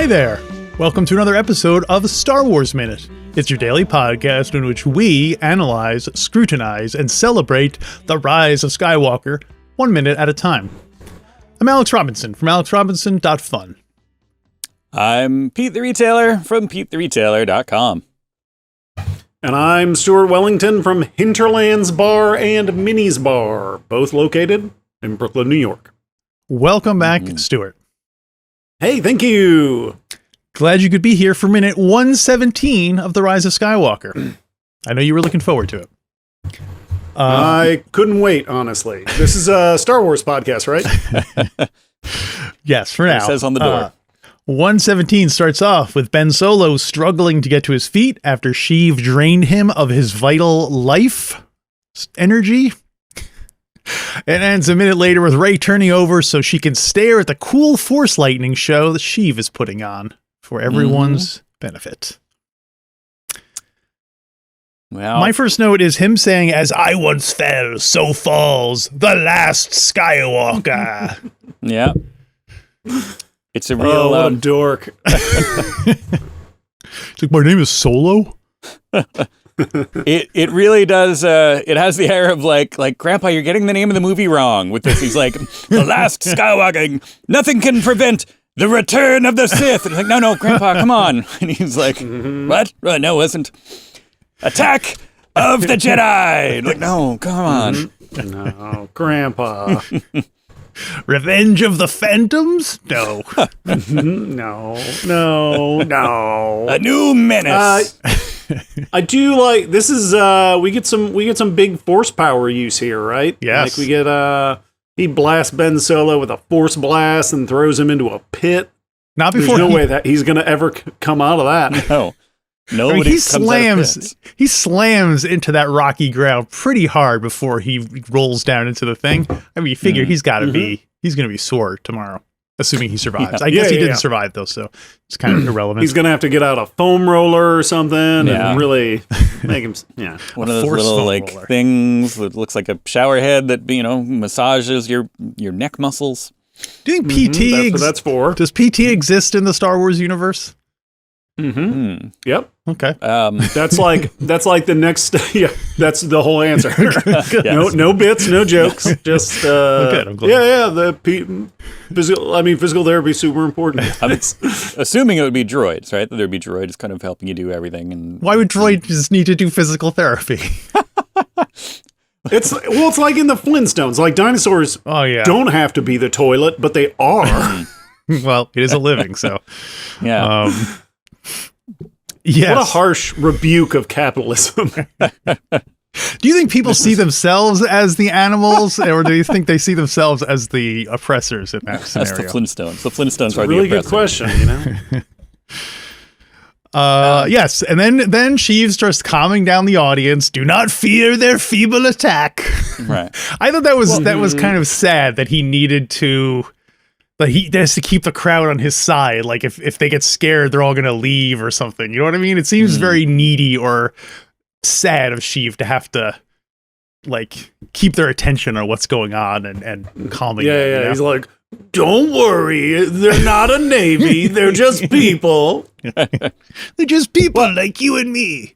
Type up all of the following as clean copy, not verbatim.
Hi there! Welcome to another episode of Star Wars Minute. It's your daily podcast in which we analyze, scrutinize, and celebrate the rise of Skywalker 1 minute at a time. I'm Alex Robinson from alexrobinson.fun. I'm Pete the Retailer from PeteTheRetailer.com. And I'm Stuart Wellington from Hinterlands Bar and Minis Bar, both located in Brooklyn, New York. Welcome back, Stuart. Hey, thank you. Glad you could be here for minute 117 of The Rise of Skywalker. I know you were looking forward to it. I couldn't wait, honestly. This is a Star Wars podcast, right? Yes, for now. It says on the door. 117 starts off with Ben Solo struggling to get to his feet after Sheev drained him of his vital life energy. It ends a minute later with Rey turning over so she can stare at the cool Force lightning show that Sheev is putting on for everyone's benefit. Well, my first note is him saying, "As I once fell, so falls the last Skywalker." Yeah. It's a real what a dork. It's like, my name is Solo? It really does. It has the air of like, Grandpa, you're getting the name of the movie wrong with this. He's like, the last Skywalker, nothing can prevent the return of the Sith. And he's like, no, Grandpa, come on. And he's like, what? No, it wasn't. Attack of the Jedi. Like, no, come on. No, Grandpa. Revenge of the Phantoms? No. No. A new menace. I do like this is we get some big Force power use here, right? Yes. Like we get he blasts Ben Solo with a Force blast and throws him into a pit. Not before. There's no way that he's gonna ever come out of that. No. I mean, he slams into that rocky ground pretty hard before he rolls down into the thing. I mean, you figure he's got to be, he's going to be sore tomorrow, assuming he survives. Yeah. I guess he didn't survive though, so it's kind of irrelevant. He's going to have to get out a foam roller or something and really make him, one of those little roller things that looks like a shower head that, massages your neck muscles. Do you think PT that's what that's for. Does PT exist in the Star Wars universe? Yep. Okay. That's like the next. Yeah, that's the whole answer. Yes. No bits, no jokes. Just good, I'm glad. Yeah. Physical therapy is super important. I'm assuming it would be droids, right? That there'd be droids kind of helping you do everything. And why would droids need to do physical therapy? It's like in the Flintstones. Like dinosaurs. Don't have to be the toilet, but they are. Well, it is a living, so yeah. Yes. What a harsh rebuke of capitalism. Do you think people see themselves as the animals, or do you think they see themselves as the oppressors in that scenario? That's the Flintstones. The Flintstones are really the good question, Yes, and then Sheev starts calming down the audience. Do not fear their feeble attack. Right. I thought that was kind of sad that he needed to. But he has to keep the crowd on his side. Like if they get scared, they're all going to leave or something. You know what I mean? It seems very needy or sad of Sheev to have to like keep their attention on what's going on and calming them. Yeah. He's like, don't worry. They're not a navy. They're just people. They're just people like you and me.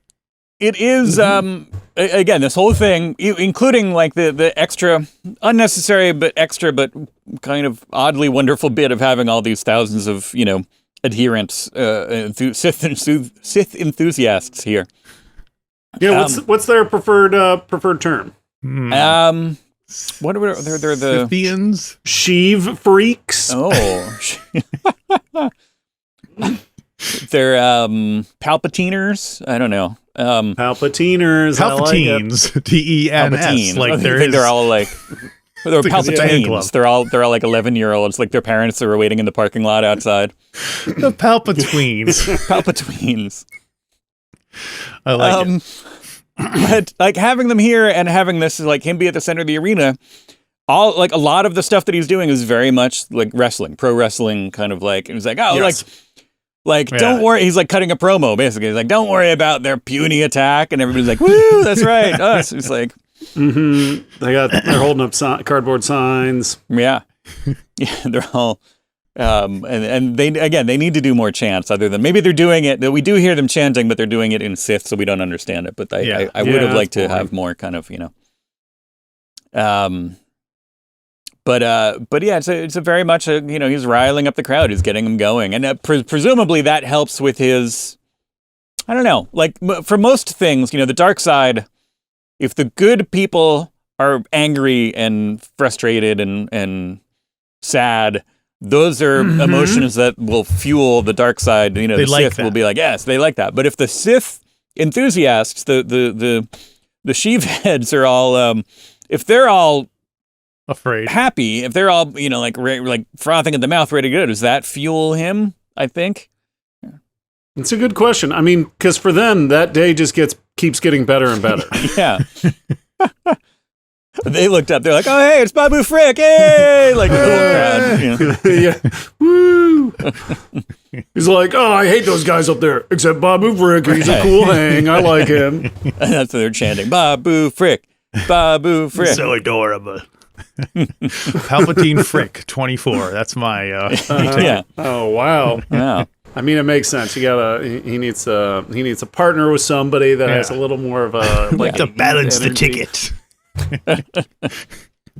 It is, again, this whole thing, including like the extra, unnecessary but extra, but kind of oddly wonderful bit of having all these thousands of, adherents, Sith enthusiasts here. Yeah, what's their preferred term? What are they're the Scythians? Sheev freaks. Oh, they're Palpatiners. I don't know. Palpatiners. Palpatines. TENS. Like they're all like they're Palpatines. They're all like 11-year-olds. Like their parents are waiting in the parking lot outside. The Palpatines. Palpatines. I like it. But like having them here and having this like him be at the center of the arena, all like a lot of the stuff that he's doing is very much like wrestling, pro wrestling kind of like. And he's like, don't worry. He's like cutting a promo basically. He's like, don't worry about their puny attack, and everybody's like, woo, that's right, us. It's like, they're holding up cardboard signs. Yeah, they're all And they need to do more chants other than maybe they're doing it. We do hear them chanting, but they're doing it in Sith, so we don't understand it. But I would have liked to have more kind of, But yeah, it's a very much he's riling up the crowd, he's getting them going, and presumably that helps with his. I don't know, like for most things, the dark side. If the good people are angry and frustrated and sad, those are emotions that will fuel the dark side. The Sith will be like, yes, they like that. But if the Sith enthusiasts, the Sheev heads are all, if they're all afraid, happy, if they're all like frothing at the mouth, ready to go, does that fuel him? I think it's a good question. I mean, because for them, that day just keeps getting better and better. Yeah. They looked up. They're like, "Oh, hey, it's Babu Frick! Hey!" Like the whole crowd. Yeah. Woo! He's like, "Oh, I hate those guys up there, except Babu Frick. He's a cool hang. I like him." And that's what they're chanting: "Babu Frick, Babu Frick." So adorable. Palpatine Frick 24. That's my yeah. Oh wow. Yeah. I mean, it makes sense. He needs a partner with somebody that has a little more of a like to balance the ticket.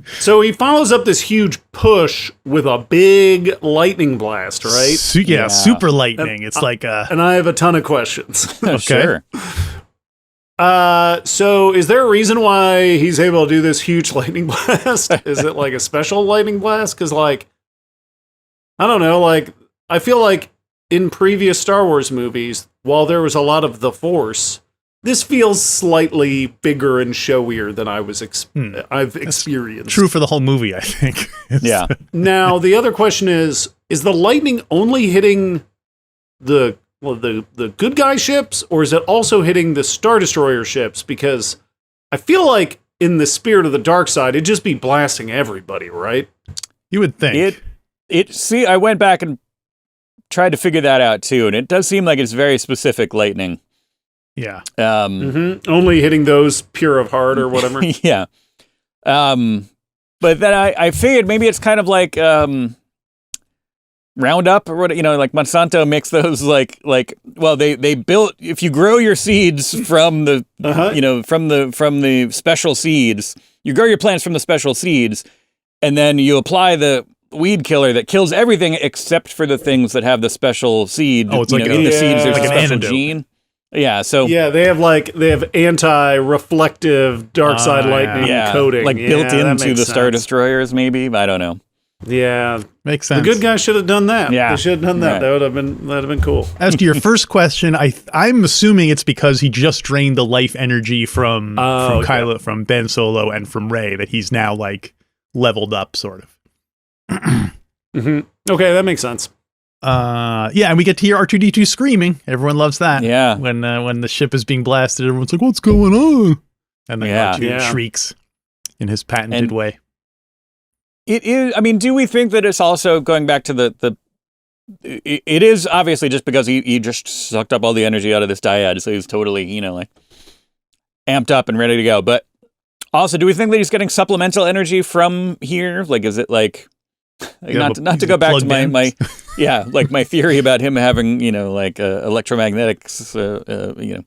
So he follows up this huge push with a big lightning blast, right? Super lightning. It's like and I have a ton of questions. Okay. Sure. So is there a reason why he's able to do this huge lightning blast? Is it like a special lightning blast? Because I don't know, I feel like in previous Star Wars movies, while there was a lot of the Force, this feels slightly bigger and showier than I've experienced. True for the whole movie, I think. Yeah. Now, the other question is the lightning only hitting the good guy ships, or is it also hitting the Star Destroyer ships? Because I feel like in the spirit of the dark side, it'd just be blasting everybody, right? You would think. See, I went back and tried to figure that out too, and it does seem like it's very specific lightning. Yeah. Only hitting those pure of heart or whatever. Yeah. But then I figured maybe it's kind of like Roundup or what, like Monsanto makes those they built, if you grow your seeds from the from the special seeds, you grow your plants from the special seeds, and then you apply the weed killer that kills everything except for the things that have the special seed. Oh, it's like in the seeds there's like a special antidote. gene. Yeah, so they have anti-reflective dark side lightning coating, built into the Star Destroyers. Maybe I don't know. Yeah, makes sense. The good guys should have done that. Yeah, they should have done that. Right. That'd have been cool. As to your first question, I'm assuming it's because he just drained the life energy from Kylo, from Ben Solo, and from Rey, that he's now leveled up, sort of. Mm-hmm. Okay, that makes sense. And we get to hear R2-D2 screaming. Everyone loves that. Yeah. When the ship is being blasted, everyone's like, "What's going on?" And then R2 shrieks in his patented way. It is. I mean, do we think that it's also going back to the? It is obviously just because he just sucked up all the energy out of this dyad, so he's totally amped up and ready to go. But also, do we think that he's getting supplemental energy from here? Is it not to go back to my my theory about him having electromagnetics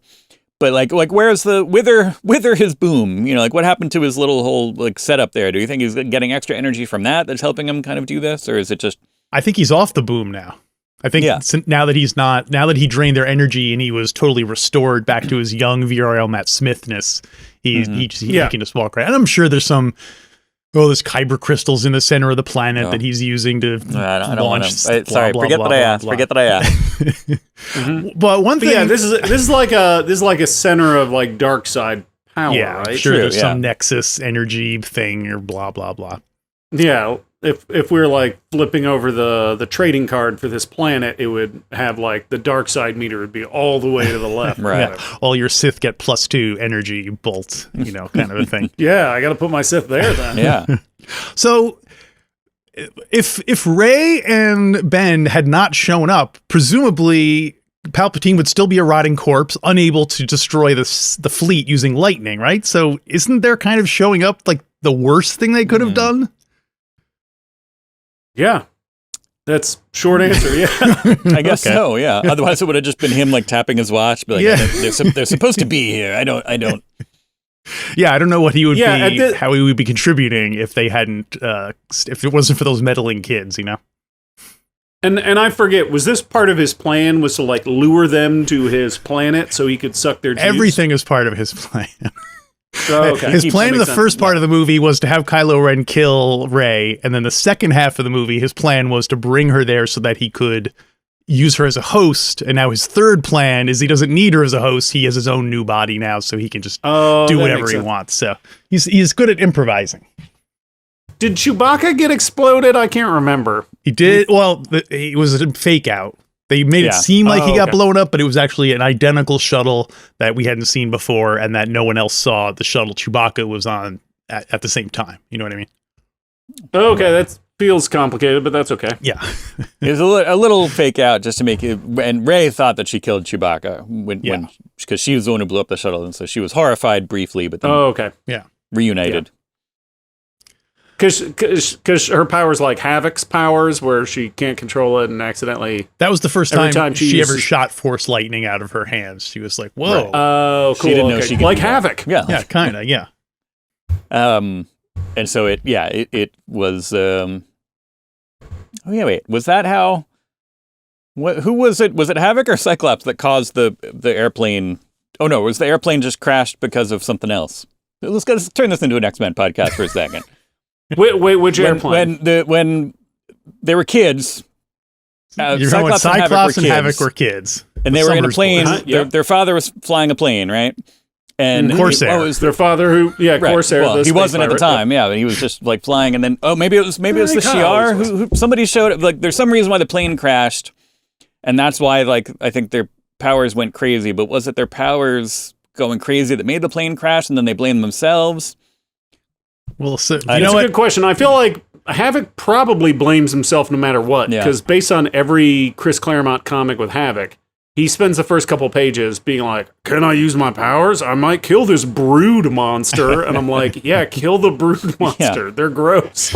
but where's the wither his boom, what happened to his little whole setup there? Do you think he's getting extra energy from that's helping him kind of do this, or is it just I think he's off the boom now. I think now that he drained their energy and he was totally restored back to his young VRL Matt Smithness, he can just walk right. And I'm sure there's some there's kyber crystals in the center of the planet that he's using to launch. Forget that I asked. Mm-hmm. But one thing, this is like a center of dark side power, right? Sure, there's some nexus energy thing or blah blah blah. Yeah, if we're flipping over the trading card for this planet, it would have the dark side meter would be all the way to the left. Right. Yeah. All your Sith get +2 energy bolt, kind of a thing. Yeah, I got to put my Sith there then. Yeah. So if Rey and Ben had not shown up, presumably Palpatine would still be a rotting corpse, unable to destroy the fleet using lightning, right? So isn't there kind of showing up the worst thing they could have done? Yeah. That's short answer. Yeah. I guess so. Yeah. Otherwise, it would have just been him like tapping his watch. Be like, Yeah. they're supposed to be here. I don't. Yeah, I don't know what he would Yeah, be, how he would be contributing if they hadn't, if it wasn't for those meddling kids, you know? And I forget, was this part of his plan was to like lure them to his planet so he could suck their juice? Everything is part of his plan. Oh, okay. His plan in the That makes first sense. part of the movie was to have Kylo Ren kill Rey, and then the second half of the movie, his plan was to bring her there so that he could use her as a host. And now his third plan is he doesn't need her as a host. He has his own new body now, so he can just Oh, do that whatever makes he sense. wants. So he's good at improvising. Did Chewbacca get exploded? I can't remember. He did well. It was a fake out. They made it Yeah. seem like he got okay. blown up, but it was actually an identical shuttle that we hadn't seen before, and that no one else saw. The shuttle Chewbacca was on at the same time. You know what I mean? Okay, that feels complicated, but that's okay. Yeah. It was a little fake out just to make it. And Rey thought that she killed Chewbacca because she was the one who blew up the shuttle, and so she was horrified briefly, but then Oh, okay. reunited. Because her powers like Havoc's powers, where she can't control it and accidentally. That was the first Every time time she she ever uses- shot force lightning out of her hands. She was like, "Whoa, Oh, cool. She didn't know okay. she could like do that. Havoc. Yeah. yeah, kind of, yeah." And so it was. Oh yeah, wait. Was that how? Who was it? Was it Havoc or Cyclops that caused the airplane? Oh no, was the airplane just crashed because of something else? Let's turn this into an X-Men podcast for a second. Wait, which airplane? When they were kids, You're going with Cyclops and Havoc kids, were kids, and they were in a Summers plane. boys. Huh? Yeah. Their father was flying a plane, right? And Corsair. what was Their father, who, right. Corsair. Well, the he space wasn't at the pirate. time, yeah, but he was just like flying, and then maybe it was the he kinda Shi'ar always who somebody showed it. Like there's some reason why the plane crashed, and that's why like I think their powers went crazy. But was it their powers going crazy that made the plane crash, and then they blamed themselves? Well, so, you That's know a what? good question. I feel like Havoc probably blames himself no matter what, Yeah. because based on every Chris Claremont comic with Havoc, he spends the first couple pages being like, "Can I use my powers? I might kill this brood monster." And I'm like, "Yeah, kill the brood monster. They're gross."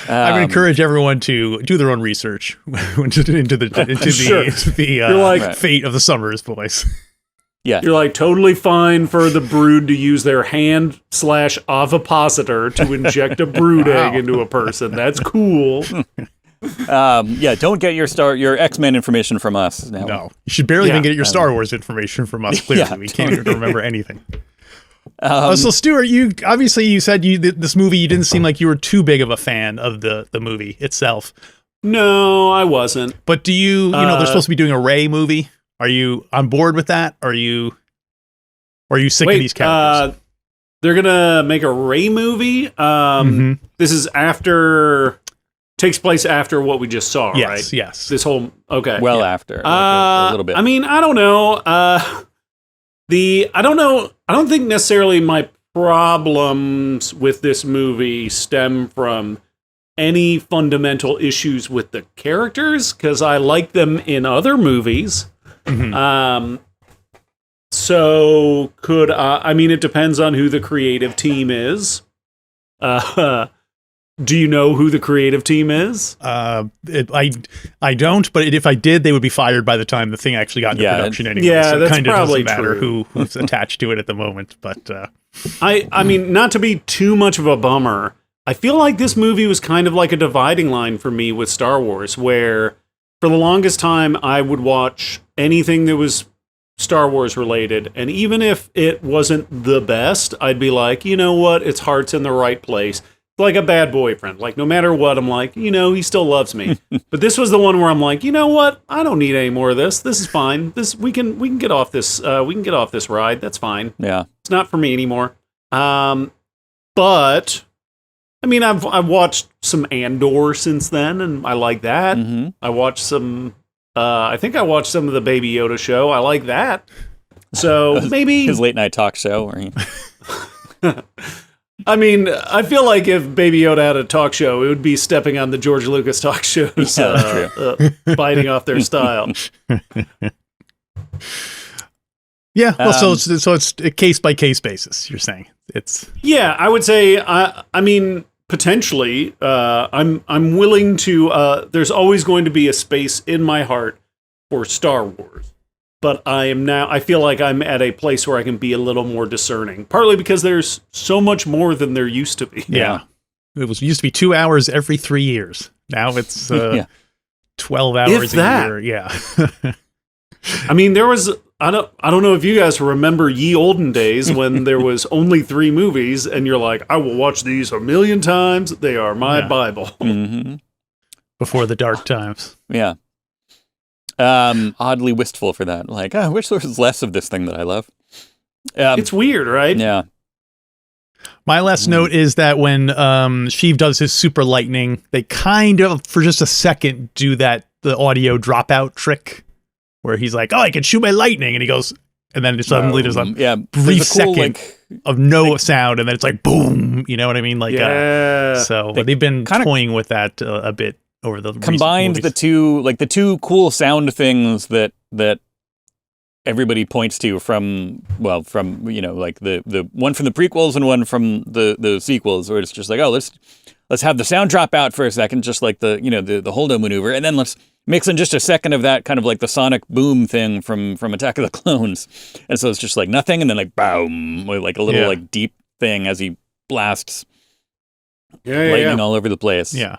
I would encourage everyone to do their own research into Sure. the You're like- Right. fate of the Summers boys. Yeah, You're like totally fine for the brood to use their hand/ovipositor to inject a brood egg into a person. That's cool. don't get your X-Men information from us. Now. No, you should barely Yeah. even get your Star Wars information from us. Clearly, Yeah, we can't even remember anything. So, Stuart, you said this movie, you didn't seem like you were too big of a fan of the movie itself. No, I wasn't. But do you know they're supposed to be doing a Rey movie? Are you on board with that? Or are you sick of these characters? They're gonna make a Rey movie. This is takes place after what we just saw, Yes, right? yes. This whole After a little bit. I mean, I don't know. I don't think necessarily my problems with this movie stem from any fundamental issues with the characters, because I like them in other movies. So I mean, it depends on who the creative team is. Do you know who the creative team is? I don't, but if I did, they would be fired by the time the thing actually got into production anyway. yeah, so it that's kind of probably doesn't matter true. who's attached to it at the moment. But I mean, not to be too much of a bummer, I feel like this movie was kind of like a dividing line for me with Star Wars, where for the longest time I would watch anything that was Star Wars related, and even if it wasn't the best, I'd be like, you know what, its heart's in the right place. Like a bad boyfriend. Like no matter what, I'm like, he still loves me. But this was the one where I'm like, you know what? I don't need any more of this. This is fine. We can get off this. We can get off this ride. That's fine. yeah. It's not for me anymore. But I mean, I've watched some Andor since then, and I like that. Mm-hmm. I watched some. I think I watched some of the Baby Yoda show. I like that. So maybe His late night talk show where he I mean, I feel like if Baby Yoda had a talk show, it would be stepping on the George Lucas talk shows, Yeah, that's biting off their style. yeah, well, so it's a case by case basis. You're saying it's Yeah, I would say. I mean, potentially, I'm willing to. There's always going to be a space in my heart for Star Wars, but I feel like I'm at a place where I can be a little more discerning. Partly because there's so much more than there used to be. Yeah. It used to be 2 hours every 3 years. Now it's 12 hours a year. Yeah. I mean, there was I don't know if you guys remember ye olden days when there was only 3 movies, and you're like, I will watch these a million times. They are my Bible. Mm-hmm. Before the dark times. Yeah. Oddly wistful for that. Like, I wish there was less of this thing that I love. It's weird, right? Yeah. My last note is that when Sheev does his super lightning, they kind of, for just a second, do the audio dropout trick where he's like, oh, I can shoot my lightning. And he goes, and then suddenly there's a brief second of no sound. And then it's like, boom. You know what I mean? Like, so they've been toying with that a bit over the combined the two cool sound things that everybody points to from like the one from the prequels and one from the sequels, where it's just like, oh, let's have the sound drop out for a second, just like the Holdo maneuver, and then let's mix in just a second of that kind of like the sonic boom thing from Attack of the Clones. And so it's just like nothing, and then like boom, with like a little like deep thing as he blasts lightning all over the place. Yeah.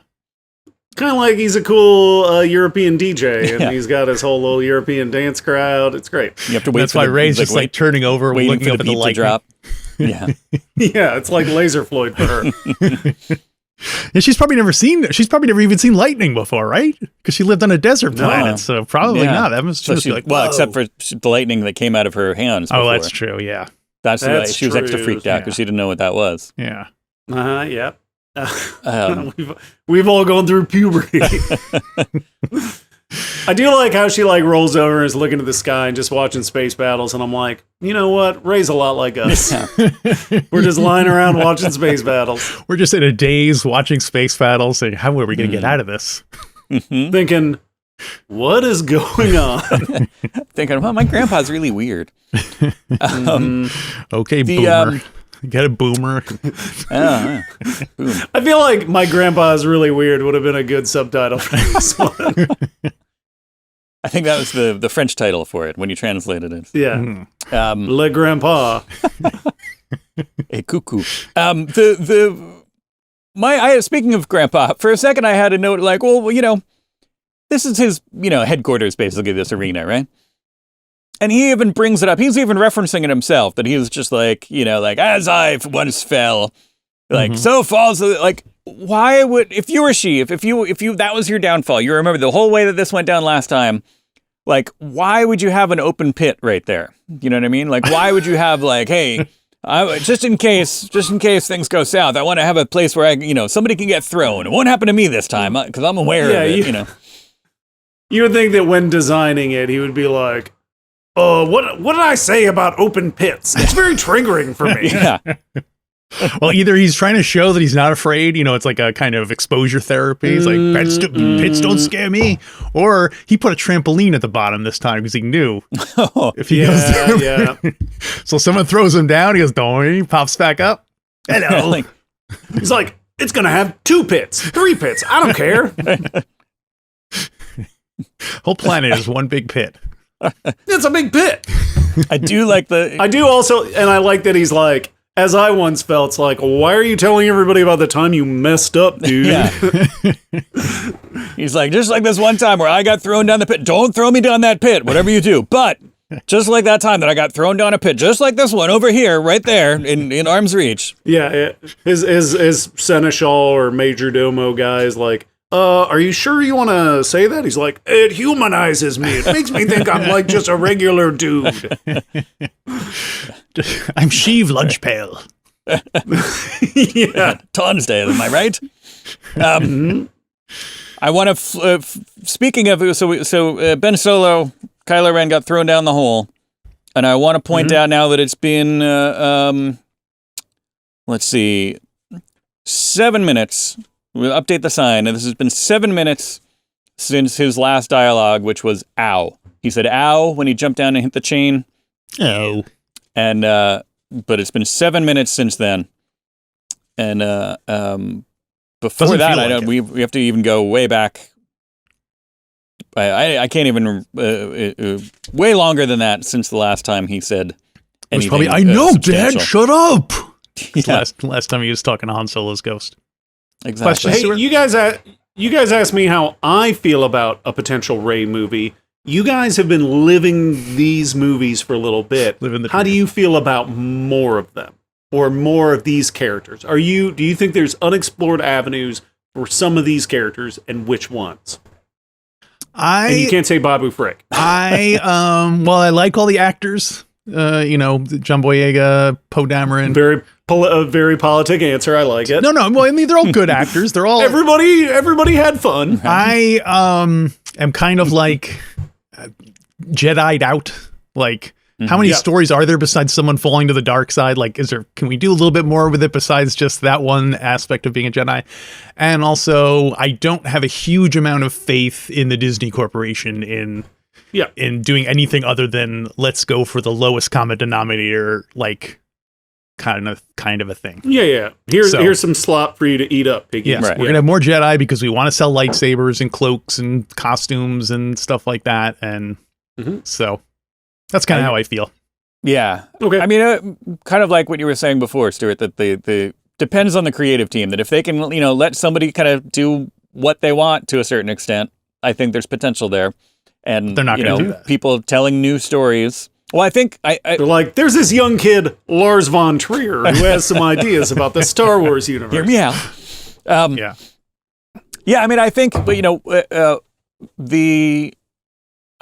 Kind of like he's a cool European DJ, and he's got his whole little European dance crowd. It's great. You have to wait. That's why Rey's just like turning over, looking up at the light drop. Yeah, yeah, it's like Laser Floyd for her. And she's probably never even seen lightning before, right? Because she lived on a desert planet, so probably not. That must just be like, well, except for the lightning that came out of her hands. Before. Oh, that's true. Yeah, that's she was extra freaked out because she didn't know what that was. Yeah. Yeah. We've all gone through puberty. I do like how she like rolls over and is looking at the sky and just watching space battles, and I'm like, you know what? Rey's a lot like us. We're just lying around watching space battles. We're just in a daze watching space battles, saying, how are we going to get out of this? Thinking, what is going on? Thinking, well, my grandpa's really weird. Okay, boomer. Get a boomer. Boom. I feel like my grandpa is really weird would have been a good subtitle for this one. I think that was the French title for it when you translated it. Yeah. Le Grandpa. A cuckoo. Speaking of grandpa, for a second I had a note like, well, this is his, headquarters, basically, this arena, right? And he even brings it up. He's even referencing it himself, that he was just like, like, as I once fell, like, so falls, like, why would, if you were Sheev, if you, that was your downfall, you remember the whole way that this went down last time, like, why would you have an open pit right there? You know what I mean? Like, why would you have like, hey, just in case things go south, I want to have a place where somebody can get thrown. It won't happen to me this time, because I'm aware of it, You would think that when designing it, he would be like, what did I say about open pits? It's very triggering for me. Yeah. Well, either he's trying to show that he's not afraid, it's like a kind of exposure therapy. He's like, pits don't scare me. Or he put a trampoline at the bottom this time because he knew if he goes down. Yeah. So someone throws him down, he goes, don't, he pops back up. Hello. He's like, it's going to have 2 pits, 3 pits. I don't care. Whole planet is one big pit. It's a big pit. I do like I do also, and I like that he's like, as I once felt, it's like, why are you telling everybody about the time you messed up, dude? Yeah. He's like, just like this one time where I got thrown down the pit. Don't throw me down that pit, whatever you do. But just like that time that I got thrown down a pit, just like this one over here, right there in arm's reach. Yeah. His seneschal or major domo guy is like, are you sure you want to say that? He's like, it humanizes me. It makes me think I'm like just a regular dude. I'm Sheev Lunch Pail. Yeah. Tonsdale, am I right? I want to, speaking of, so Ben Solo, Kylo Ren got thrown down the hole. And I want to point out now that it's been, let's see, 7 minutes. We'll update the sign, and this has been 7 minutes since his last dialogue, which was "ow." He said "ow" when he jumped down and hit the chain. Oh. And but it's been 7 minutes since then, and before Doesn't that, feel I like know it. we have to even go way back. I can't even way longer than that since the last time he said It was anything. probably, I know, substantial. Dad, shut up. Yeah, Last time he was talking to Han Solo's ghost. exactly. Question? Hey, you guys asked me how I feel about a potential Rey movie. You guys have been living these movies for a little bit. Living the How do dream. you feel about more of them or more of these characters? Do you think there's unexplored avenues for some of these characters, and which ones? And you can't say Babu Frick. Well, I like all the actors. John Boyega, Poe Dameron. Very politic answer. I like it. No. Well, I mean, they're all good actors. They're all. Everybody had fun. I am kind of like Jedi'd out. Like, how many Yeah. stories are there besides someone falling to the dark side? Like, can we do a little bit more with it besides just that one aspect of being a Jedi? And also, I don't have a huge amount of faith in the Disney Corporation in doing anything other than let's go for the lowest common denominator, like kind of a thing. Yeah. Here's some slop for you to eat up, Piggy. Yes, Right. we're gonna have more Jedi because we want to sell lightsabers and cloaks and costumes and stuff like that, and so that's kind of how I feel. Yeah. Okay. I mean, kind of like what you were saying before, Stuart, that the depends on the creative team, that if they can, let somebody kind of do what they want to a certain extent, I think there's potential there. And, They're not gonna do that. people telling new stories. Well, I think They're like, there's this young kid, Lars von Trier, who has some ideas about the Star Wars universe. hear me out. Yeah, Yeah, I mean, I think, but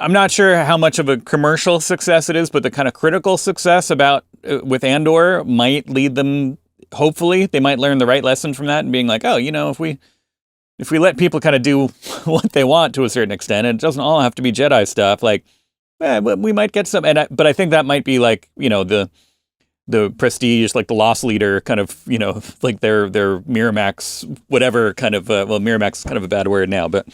I'm not sure how much of a commercial success it is, but the kind of critical success about with Andor might lead them. Hopefully, they might learn the right lesson from that and being like, oh, if we let people kind of do what they want to a certain extent, and it doesn't all have to be Jedi stuff. Like, we might get some. But I think that might be like the prestige, like the Lost Leader kind of, like their Miramax, whatever kind of. Well, Miramax is kind of a bad word now, but.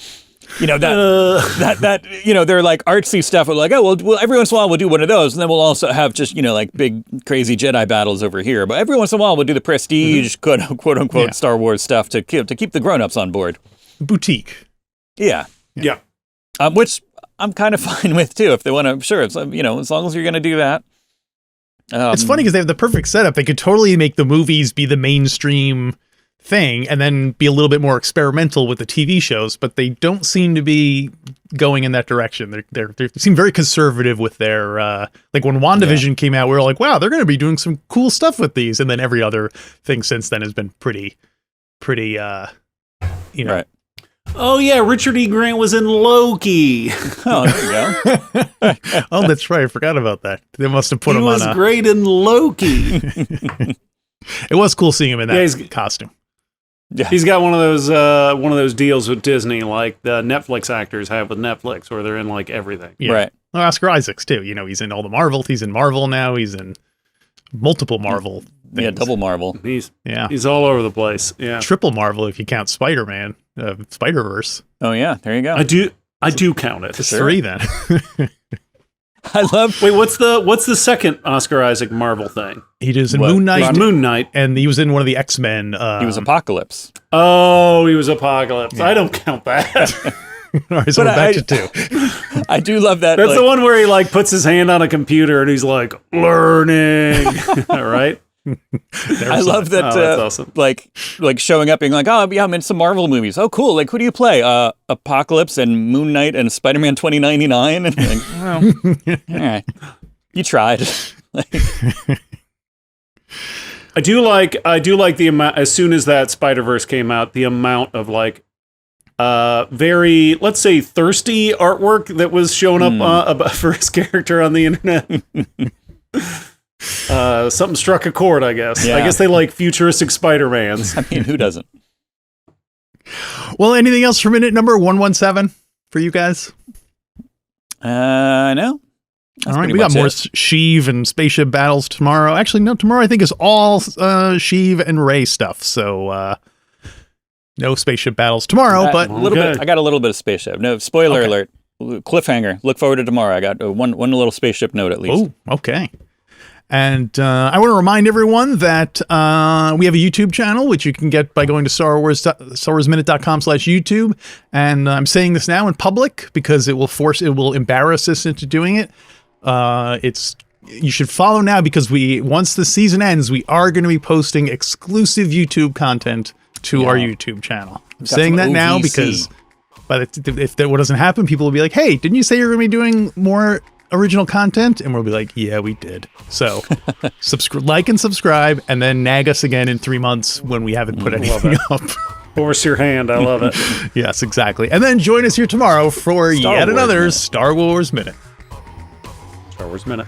That they're like artsy stuff. We're like, oh, well, every once in a while we'll do one of those, and then we'll also have just like big crazy Jedi battles over here. But every once in a while we'll do the prestige quote unquote Star Wars stuff to keep the grown-ups on board. boutique. Yeah, Yeah. which I'm kind of fine with too. If they want to, sure. It's as long as you're going to do that. It's funny because they have the perfect setup. They could totally make the movies be the mainstream thing and then be a little bit more experimental with the TV shows, but they don't seem to be going in that direction. They seem very conservative with their like when WandaVision came out, we were like, wow, they're going to be doing some cool stuff with these, and then every other thing since then has been pretty Right. Oh, yeah, Richard E. Grant was in Loki. Oh, there you go. Oh, that's right, I forgot about that. They must have put He him was on a great in Loki. it was cool seeing him in that he's- costume. Yeah. He's got one of those deals with Disney, like the Netflix actors have with Netflix, where they're in like everything. Yeah. Right. Well, Oscar Isaac's too. He's in all the Marvel. He's in Marvel now. He's in multiple Marvel things. Yeah, double Marvel. He's Yeah. all over the place. Yeah, Triple Marvel if you count Spider-Man, Spider-Verse. Oh yeah, there you go. I do count it. It's Sure. 3 then. I love. Wait, what's the second Oscar Isaac Marvel thing? He is in What? Moon Knight, He's Moon Knight. and he was in one of the X-Men. He was Apocalypse. Oh, he was Apocalypse. I don't count that. All right, so But we're back to 2. I do love that. That's like, the one where he like puts his hand on a computer and he's like learning. All right. I love that. Oh, that's awesome. Like showing up being like, oh yeah, I'm in some Marvel movies. Oh cool. Like who do you play? Apocalypse and Moon Knight and Spider-Man 2099. And like, well, all right, you tried. I do like the amount, as soon as that Spider-Verse came out, the amount of like very, let's say, thirsty artwork that was showing up for his character on the internet. Something struck a chord, I guess. Yeah. I guess they like futuristic Spider-Mans. I mean, who doesn't? Well, anything else for minute number 117 for you guys? No. All right, we got more Sheev and spaceship battles tomorrow. Actually, no, tomorrow I think is all Sheev and Rey stuff. So no spaceship battles tomorrow, but a little bit. I got a little bit of spaceship. No, spoiler Okay. alert. Cliffhanger. Look forward to tomorrow. I got one little spaceship note at least. oh, okay. And I want to remind everyone that we have a YouTube channel, which you can get by going to StarWarsMinute.com/YouTube. And I'm saying this now in public because it will embarrass us into doing it. You should follow now because once the season ends, we are going to be posting exclusive YouTube content to our YouTube channel. I'm saying that now because if that doesn't happen, people will be like, "Hey, didn't you say you're going to be doing more original content?" And we'll be like, "Yeah, we did." So like and subscribe, and then nag us again in 3 months when we haven't put anything up. Force your hand. I love it. Yes, exactly. And then join us here tomorrow for yet another Star Wars Minute. Star Wars Minute.